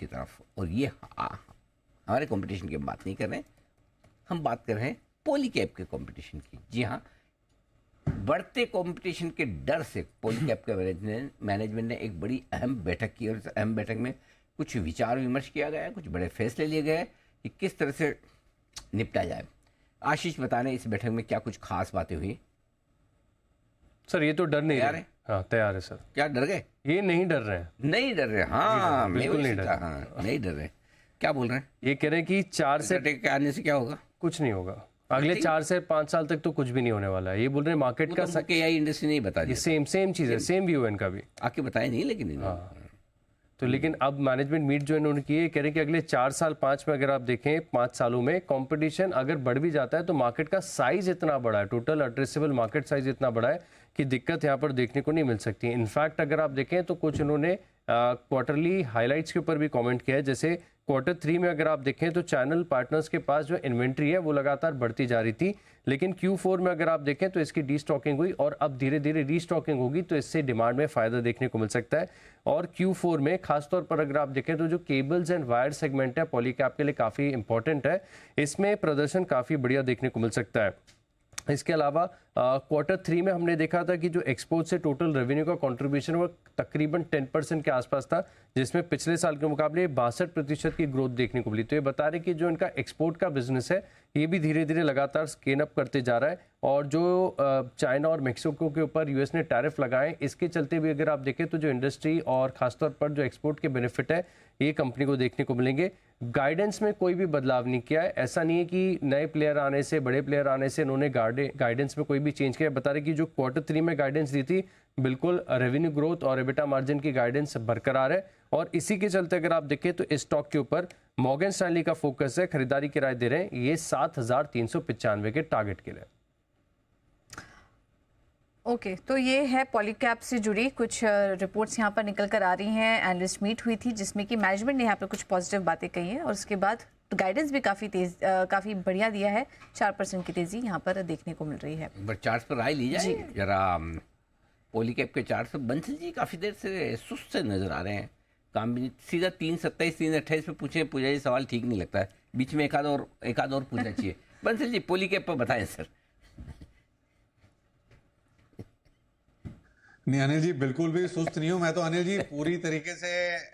की तरफ। और ये हमारे कंपटीशन की बात नहीं कर रहे हैं, हम बात कर रहे हैं पॉलीकैब के कंपटीशन की। जी हाँ, बढ़ते कंपटीशन के डर से पॉलीकैब के मैनेजमेंट ने एक बड़ी अहम बैठक की, और इस अहम बैठक में कुछ विचार विमर्श किया गया है, कुछ बड़े फैसले लिए गए कि किस तरह से निपटा जाए। आशीष बताने इस बैठक में क्या कुछ खास बातें हुई? सर ये तो डर नहीं तैयार रहे। है? हाँ तैयार है सर। क्या डर गए? ये नहीं डर रहे हैं। नहीं डर रहे? हाँ, बिल्कुल नहीं डर रहे। हाँ, नहीं डर रहे। क्या बोल रहे हैं? ये कह रहे हैं कि 4 से के आने से क्या होगा? कुछ नहीं होगा, अगले 4 से 5 साल तक तो कुछ भी नहीं होने वाला है। ये बोल रहे हैं मार्केट का एआई इंडस्ट्री नहीं बता ये सेम चीज़ है, सेम व्यू है इनका भी। आके बताया नहीं लेकिन हाँ। तो लेकिन अब मैनेजमेंट मीट जो इन्होंने की है, कह रहे हैं कि अगले 4 साल 5 में अगर आप देखें 5 सालों में कंपटीशन अगर बढ़ भी जाता है तो मार्केट का साइज इतना बड़ा है, टोटल एड्रेसेबल मार्केट साइज इतना बड़ा है कि दिक्कत यहाँ पर देखने को नहीं मिल सकती। इनफैक्ट अगर आप देखें तो कुछ इन्होंने क्वार्टरली हाइलाइट्स के ऊपर भी कमेंट किया है। जैसे Q3 में अगर आप देखें तो चैनल पार्टनर्स के पास जो इन्वेंट्री है वो लगातार बढ़ती जा रही थी, लेकिन Q4 में अगर आप देखें तो इसकी डीस्टॉकिंग हुई और अब धीरे धीरे रीस्टॉकिंग होगी, तो इससे डिमांड में फ़ायदा देखने को मिल सकता है। और Q4 में खासतौर पर अगर आप देखें तो जो केबल्स एंड वायर सेगमेंट है पॉलीकैब के लिए काफ़ी इंपॉर्टेंट है, इसमें प्रदर्शन काफ़ी बढ़िया देखने को मिल सकता है। इसके अलावा Q3 में हमने देखा था कि जो एक्सपोर्ट से टोटल रेवेन्यू का कंट्रीब्यूशन वो तकरीबन 10% के आसपास था, जिसमें पिछले साल के मुकाबले 62% की ग्रोथ देखने को मिली। तो ये बता रहे कि जो इनका एक्सपोर्ट का बिजनेस है ये भी धीरे धीरे लगातार स्केल अप करते जा रहा है। और जो चाइना और मेक्सिको के ऊपर यूएस ने टैरिफ लगाए, इसके चलते भी अगर आप देखें तो जो इंडस्ट्री और खासतौर पर जो एक्सपोर्ट के बेनिफिट है ये कंपनी को देखने को मिलेंगे। गाइडेंस में कोई भी बदलाव नहीं किया है, ऐसा नहीं है कि नए प्लेयर आने से, बड़े प्लेयर आने से इन्होंने गाइडेंस में कोई भी चेंज किया। बता रहे कि जो Q3 में गाइडेंस दी थी बिल्कुल रेवेन्यू ग्रोथ और एबिटा मार्जिन की गाइडेंस बरकरार है। और इसी के चलते अगर आप देखें तो इस स्टॉक के ऊपर मॉर्गन स्टैनली का फोकस है, खरीदारी की राय दे रहे हैं ये 7,395 के टारगेट के लिए। ओके, तो ये है पॉलीकैब से जुड़ी कुछ रिपोर्ट्स यहाँ पर निकल कर आ रही हैं। एनालिस्ट मीट हुई थी जिसमें कि मैनेजमेंट ने यहाँ पर कुछ पॉजिटिव बातें कही हैं और उसके बाद गाइडेंस भी काफ़ी बढ़िया दिया है। 4% की तेज़ी यहाँ पर देखने को मिल रही है। एक बार चार्ट पर राय ली जाए जरा। पॉलीकैब के चार्ट पर बंसल जी काफ़ी देर से सुस्त से नजर आ रहे हैं। काम भी सीधा 3.27 3.28 पे पूछे पूजा जी, सवाल ठीक नहीं लगता है, बीच में एक आध और पूछना चाहिए। बंसल जी पॉलीकैब पर बताएं सर। नहीं अनिल जी, बिल्कुल भी सुस्त नहीं हूँ मैं तो। अनिल जी पूरी तरीके से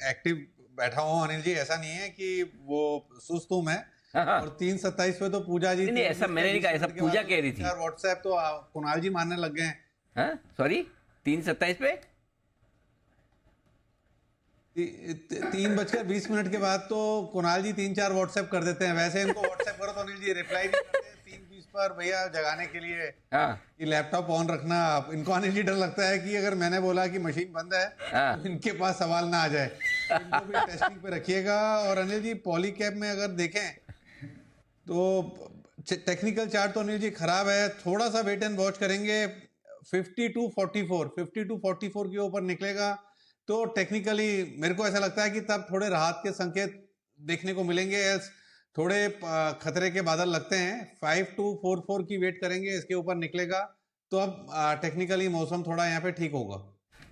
एक्टिव बैठा हूँ अनिल जी, ऐसा नहीं है कि वो सुस्त हूँ मैं। और 3.27 पे तो पूजा जी नहीं ऐसा मैंने नहीं कहा, ऐसा पूजा कह रही थी। व्हाट्सएप तो कुणाल जी मानने लग गए हैं। सॉरी 3.27 पे 3:20 के बाद तो कुणाल जी 3-4 व्हाट्सएप कर देते हैं। वैसे इनको व्हाट्सएप करो तो अनिल जी रिप्लाई नहीं करते। 3:20 पर भैया जगाने के लिए कि लैपटॉप ऑन रखना। इनको अनिल जी डर लगता है कि अगर मैंने बोला कि मशीन बंद है तो इनके पास सवाल ना आ जाए। इनको भी टेस्टिंग पे रखिएगा। और अनिल जी पॉलीकैब में अगर देखें तो टेक्निकल चार्ट तो अनिल जी खराब है, थोड़ा सा वेट एंड वॉच करेंगे। 52-44 के ऊपर निकलेगा तो टेक्निकली मेरे को ऐसा लगता है कि तब थोड़े राहत के संकेत देखने को मिलेंगे। थोड़े खतरे के बादल लगते हैं। 5244 की वेट करेंगे, इसके ऊपर निकलेगा तो अब टेक्निकली मौसम थोड़ा यहाँ पे ठीक होगा।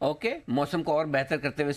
ओके, मौसम को और बेहतर करते हुए